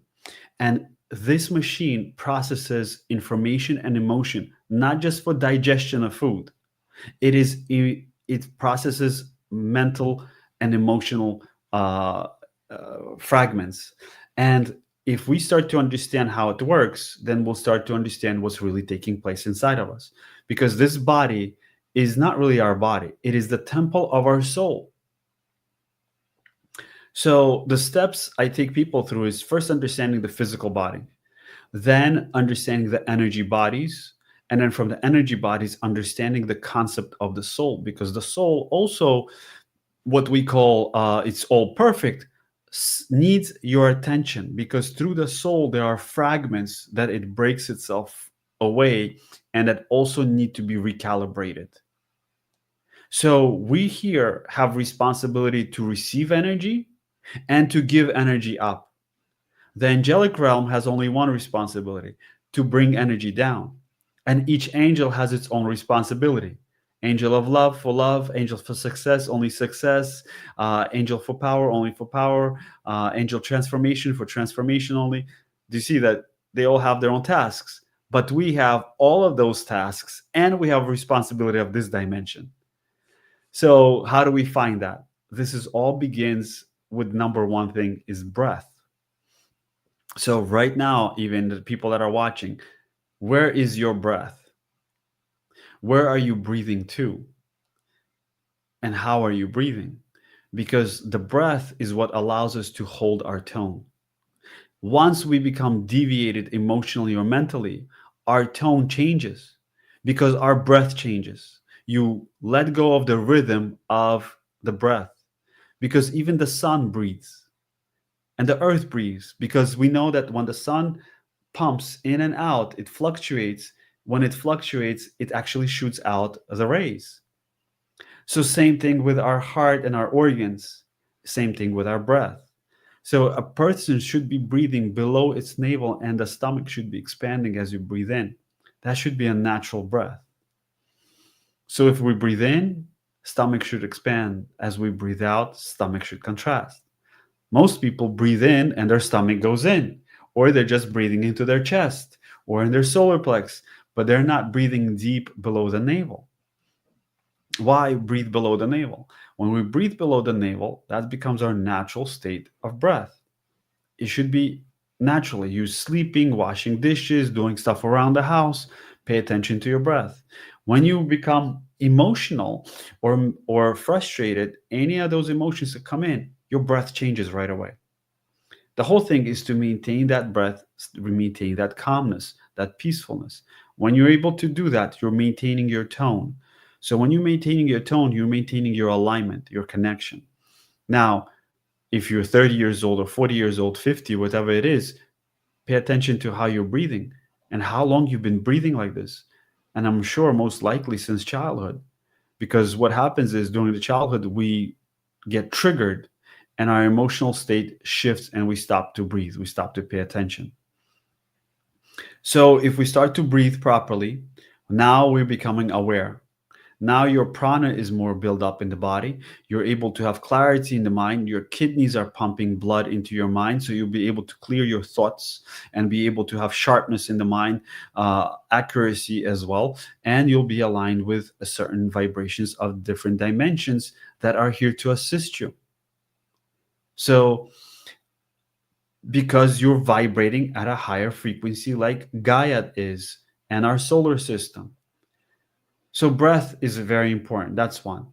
And this machine processes information and emotion, not just for digestion of food. It processes mental and emotional fragments. And if we start to understand how it works, then we'll start to understand what's really taking place inside of us. Because this body is not really our body. It is the temple of our soul. So the steps I take people through is first understanding the physical body, then understanding the energy bodies, and then from the energy bodies, understanding the concept of the soul. Because the soul also, what we call it's all perfect, needs your attention, because through the soul there are fragments that it breaks itself away and that also need to be recalibrated. So we here have responsibility to receive energy and to give energy up. The angelic realm has only one responsibility: to bring energy down. And each angel has its own responsibility. Angel of love for love, angel for success, only success, angel for power, only for power, angel transformation for transformation only. Do you see that they all have their own tasks? But we have all of those tasks and we have responsibility of this dimension. So how do we find that? This is all begins with number one thing is breath. So right now, even the people that are watching, where is your breath? Where are you breathing to? And how are you breathing? Because the breath is what allows us to hold our tone. Once we become deviated emotionally or mentally, our tone changes because our breath changes. You let go of the rhythm of the breath because even the sun breathes and the earth breathes, because we know that when the sun pumps in and out, it fluctuates. When it fluctuates, it actually shoots out the rays. So same thing with our heart and our organs, same thing with our breath. So a person should be breathing below its navel and the stomach should be expanding as you breathe in. That should be a natural breath. So if we breathe in, stomach should expand. As we breathe out, stomach should contract. Most people breathe in and their stomach goes in, or they're just breathing into their chest or in their solar plex, but they're not breathing deep below the navel. Why breathe below the navel? When we breathe below the navel, that becomes our natural state of breath. It should be naturally. You sleeping, washing dishes, doing stuff around the house, pay attention to your breath. When you become emotional or frustrated, any of those emotions that come in, your breath changes right away. The whole thing is to maintain that breath, maintain that calmness, that peacefulness. When you're able to do that, you're maintaining your tone. So when you're maintaining your tone, you're maintaining your alignment, your connection. Now, if you're 30 years old or 40 years old, 50, whatever it is, pay attention to how you're breathing and how long you've been breathing like this. And I'm sure most likely since childhood, because what happens is during the childhood, we get triggered and our emotional state shifts and we stop to breathe. We stop to pay attention. So if we start to breathe properly, now we're becoming aware. Now your prana is more built up in the body. You're able to have clarity in the mind. Your kidneys are pumping blood into your mind, so you'll be able to clear your thoughts and be able to have sharpness in the mind, accuracy as well. And you'll be aligned with a certain vibrations of different dimensions that are here to assist you. So because you're vibrating at a higher frequency like Gaia is and our solar system. So breath is very important. That's one.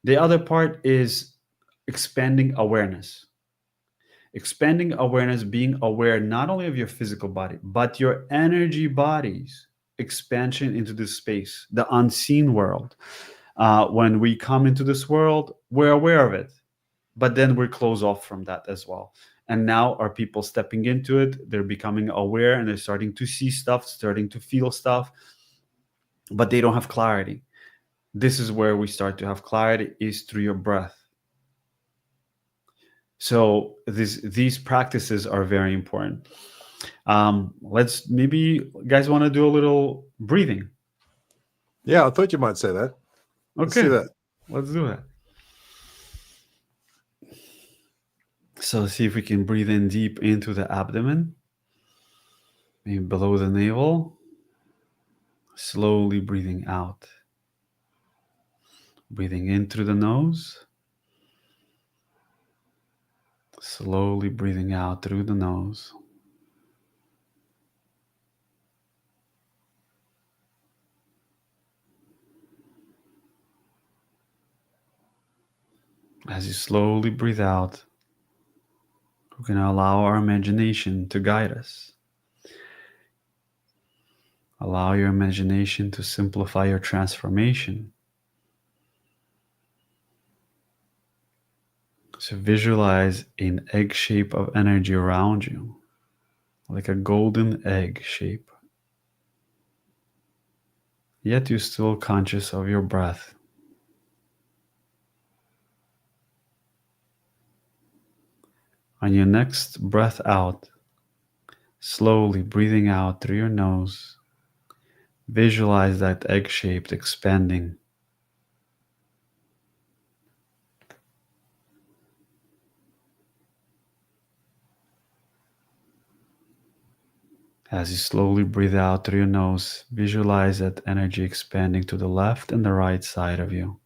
The other part is expanding awareness. Expanding awareness, being aware not only of your physical body, but your energy bodies. Expansion into this space, the unseen world. When we come into this world, we're aware of it, but then we're closed off from that as well. And now are people stepping into it? They're becoming aware and they're starting to see stuff, starting to feel stuff, but they don't have clarity. This is where we start to have clarity, is through your breath. So these practices are very important. Let's maybe guys want to do a little breathing. Yeah, I thought you might say that. Let's Okay, do that. let's do that. So see if we can breathe in deep into the abdomen, maybe below the navel. Slowly breathing out. Breathing in through the nose. Slowly breathing out through the nose. As you slowly breathe out, we're going to allow our imagination to guide us. Allow your imagination to simplify your transformation. So visualize an egg shape of energy around you, like a golden egg shape. Yet you're still conscious of your breath. On your next breath out, slowly breathing out through your nose, Visualize that egg-shaped expanding. As you slowly breathe out through your nose, visualize that energy expanding to the left and the right side of you.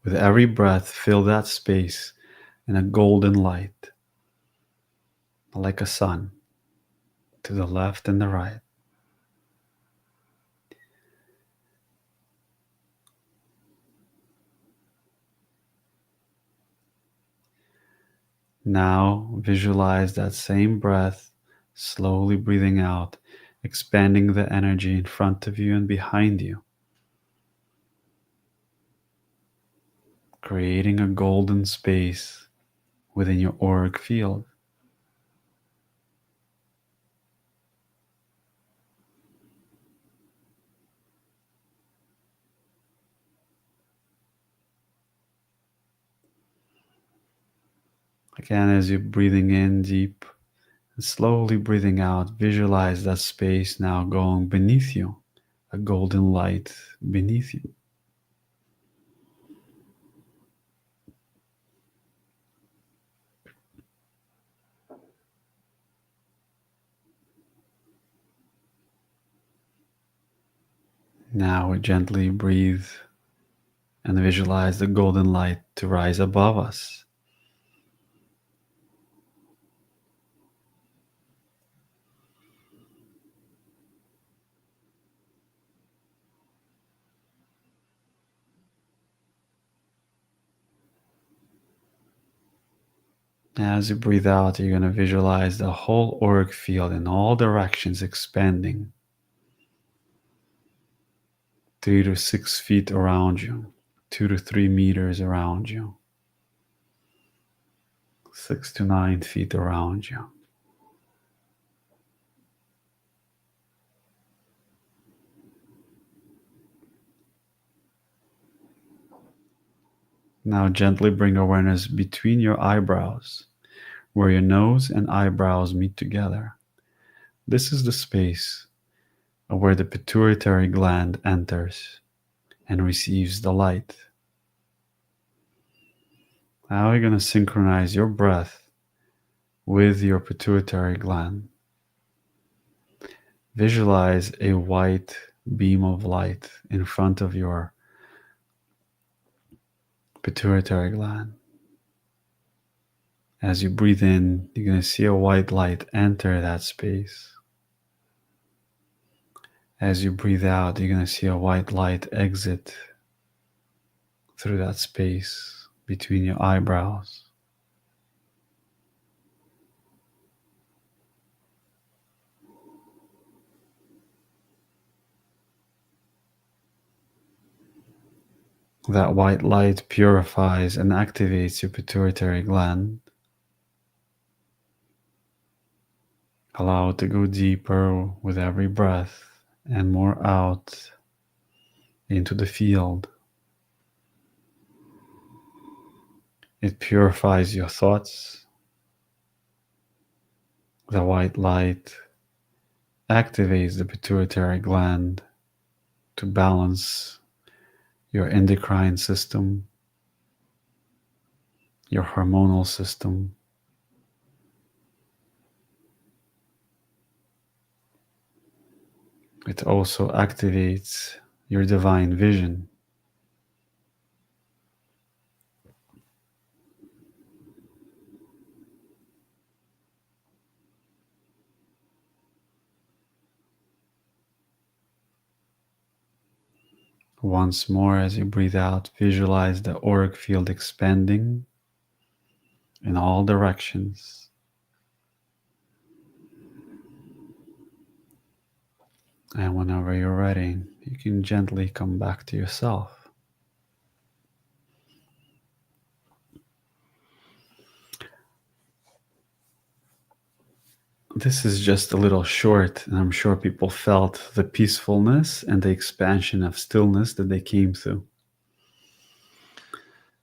With every breath, fill that space in a golden light, like a sun, to the left and the right. Now visualize that same breath, slowly breathing out, expanding the energy in front of you and behind you, creating a golden space within your auric field. Again, as you're breathing in deep and slowly breathing out, visualize that space now going beneath you, a golden light beneath you. Now we gently breathe and visualize the golden light to rise above us. As you breathe out, you're going to visualize the whole auric field in all directions expanding 3 to 6 feet around you, 2 to 3 meters around you, 6 to 9 feet around you. Now gently bring awareness between your eyebrows, where your nose and eyebrows meet together. This is the space where the pituitary gland enters and receives the light. Now you're going to synchronize your breath with your pituitary gland. Visualize a white beam of light in front of your pituitary gland. As you breathe in, you're going to see a white light enter that space. As you breathe out, you're going to see a white light exit through that space between your eyebrows. That white light purifies and activates your pituitary gland. Allow it to go deeper with every breath and more out into the field. It purifies your thoughts. The white light activates the pituitary gland to balance your endocrine system, your hormonal system. It also activates your divine vision. Once more, as you breathe out, visualize the auric field expanding in all directions. And whenever you're ready, you can gently come back to yourself. This is just a little short, and I'm sure people felt the peacefulness and the expansion of stillness that they came through.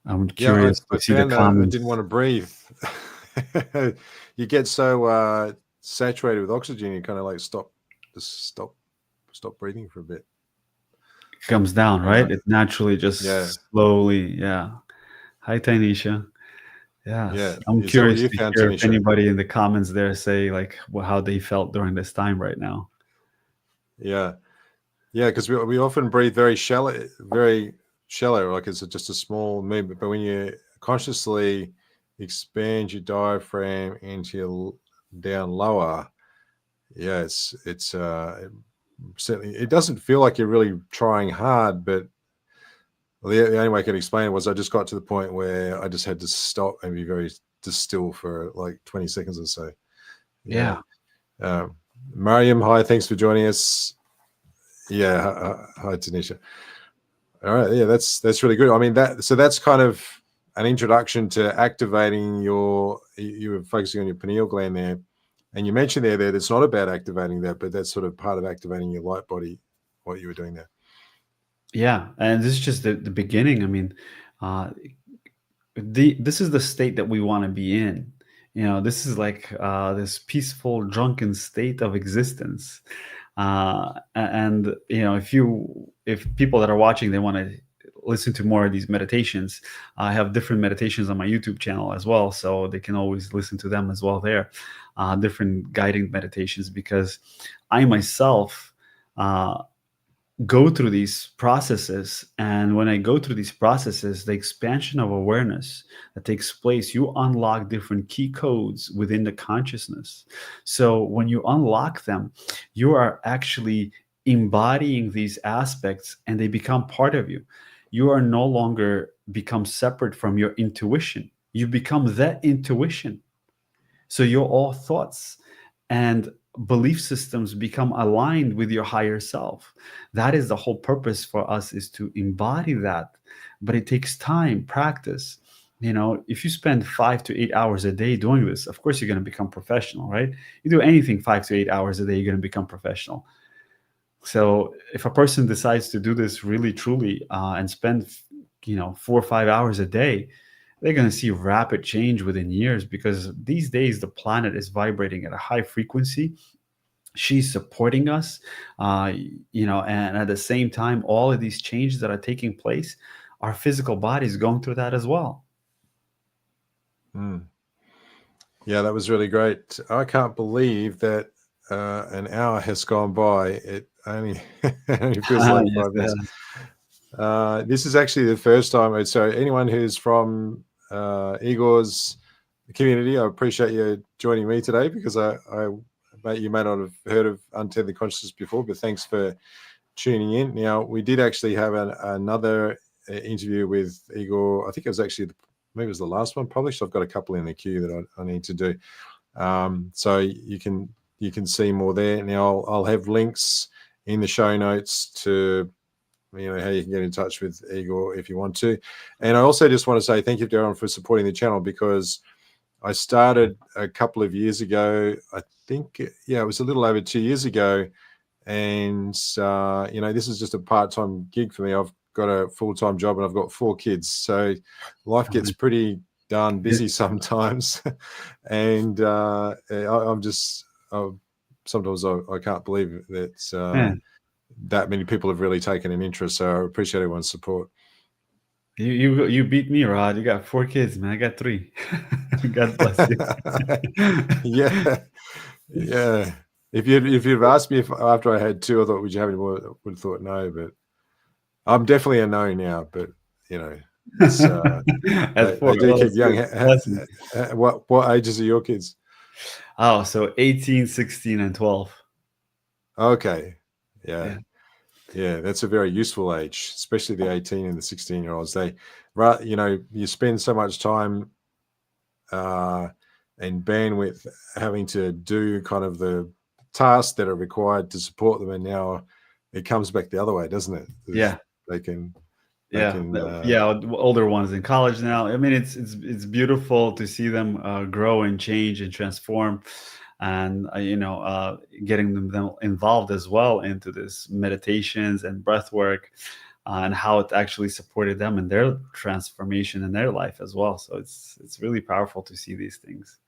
I'm curious to see the comments. I didn't want to breathe. you get so saturated with oxygen, you kind of like stop breathing for a bit. It comes down, right? It naturally Yeah. just slowly, yeah. Hi, Tanisha. Yes, Yeah. I'm Is that what curious you to found, hear if Tanisha? anybody in the comments there say like how they felt during this time right now. Yeah. Yeah, because we often breathe very shallow, like it's just a small movement. But when you consciously expand your diaphragm into your down lower, yeah, it's certainly, it doesn't feel like you're really trying hard, but the only way I can explain it was I just got to the point where I just had to stop and be very just still for like 20 seconds or so. Yeah. Mariam, hi, thanks for joining us. Yeah, hi Tanisha. All right, yeah, that's really good. I mean, that's kind of an introduction to activating you were focusing on your pineal gland there, and you mentioned there that it's not about activating that, but that's sort of part of activating your light body, what you were doing there. Yeah, and this is just the beginning. I mean, this is the state that we want to be in. This is like this peaceful, drunken state of existence. And if people that are watching, they want to listen to more of these meditations, I have different meditations on my YouTube channel as well, so they can always listen to them as well there. Different guiding meditations, because I myself go through these processes, and when I go through these processes, the expansion of awareness that takes place, you unlock different key codes within the consciousness. So when you unlock them, you are actually embodying these aspects, and they become part of you. You are no longer become separate from your intuition. You become that intuition. So your all thoughts and belief systems become aligned with your higher self. That is the whole purpose for us, is to embody that. But it takes time, practice. If you spend 5 to 8 hours a day doing this, of course you're going to become professional, right? You do anything 5 to 8 hours a day, you're going to become professional. So if a person decides to do this really truly and spend 4 or 5 hours a day, they're going to see rapid change within years, because these days the planet is vibrating at a high frequency. She's supporting us, and at the same time, all of these changes that are taking place, our physical body is going through that as well. Yeah, that was really great. I can't believe that an hour has gone by. It only feels like 5 minutes. This is actually the first time. So anyone who's from Igor's community, I appreciate you joining me today, because you may not have heard of Untethered Consciousness before, but thanks for tuning in. Now, we did actually have another interview with Igor. I think it was actually maybe it was the last one published. I've got a couple in the queue that I need to do. So you can see more there. Now I'll have links in the show notes to how you can get in touch with Igor if you want to. And I also just want to say thank you to everyone for supporting the channel, because I started a couple of years ago. I think, it was a little over 2 years ago. And, this is just a part-time gig for me. I've got a full-time job and I've got 4 kids. So life gets pretty darn busy sometimes. And sometimes I can't believe that that many people have really taken an interest. So I appreciate everyone's support. You beat me, Rod. You got 4 kids, man. I got 3. God bless you. Yeah. If you'd asked me after I had 2, I thought, would you have any more? I would have thought no, but I'm definitely a no now. But it's, they do keep young. What ages are your kids? Oh, so 18, 16, and 12. Okay. Yeah. That's a very useful age, especially the 18 and the 16-year-olds. You spend so much time and bandwidth having to do kind of the tasks that are required to support them, and now it comes back the other way, doesn't it? Yeah, they can. Older ones in college now. I mean, it's beautiful to see them grow and change and transform, and getting them involved as well into this meditations and breath work, and how it actually supported them in their transformation in their life as well. So it's really powerful to see these things.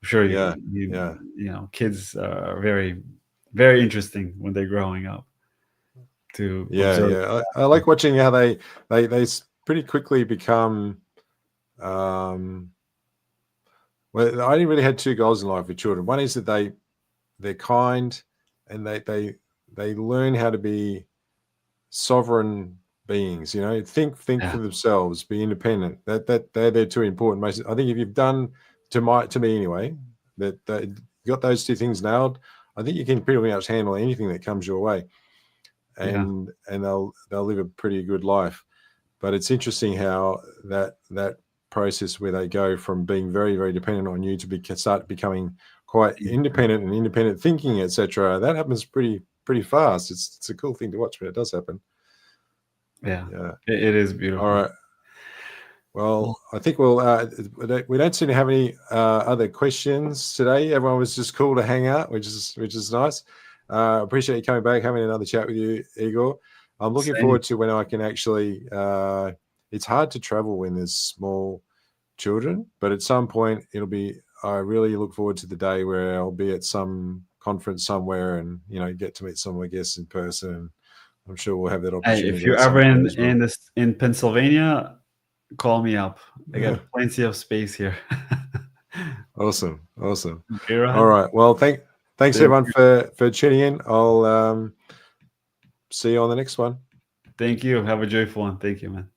sure Yeah, you yeah, you know, kids are very, very interesting when they're growing up to yeah, observe. yeah. I like watching how they pretty quickly become. Well, I only really had two goals in life with children. One is that they're kind, and they learn how to be sovereign beings. You know, think Yeah, for themselves, be independent. They're two important. I think if you've done to me anyway, that you got those two things nailed, I think you can pretty much handle anything that comes your way, yeah, and they'll live a pretty good life. But it's interesting how that process where they go from being very, very dependent on you to start becoming quite independent and independent thinking, etc. That happens pretty fast. It's a cool thing to watch when it does happen. yeah. Yeah. It is All beautiful. right. Well, I think we don't seem to have any other questions today. Everyone was just cool to hang out, which is nice. Appreciate you coming back, having another chat with you, Igor. I'm looking Same. forward to when I can actually. It's hard to travel when there's small children, but at some point it'll be. I really look forward to the day where I'll be at some conference somewhere and get to meet some of my guests in person. I'm sure we'll have that Hey, if opportunity you're at some ever point as well. in Pennsylvania, call me up. I got plenty of space here. Awesome. Okay, All Ryan. right. Well, thanks Thank everyone you. for tuning in. I'll see you on the next one. Thank you. Have a joyful one. Thank you, man.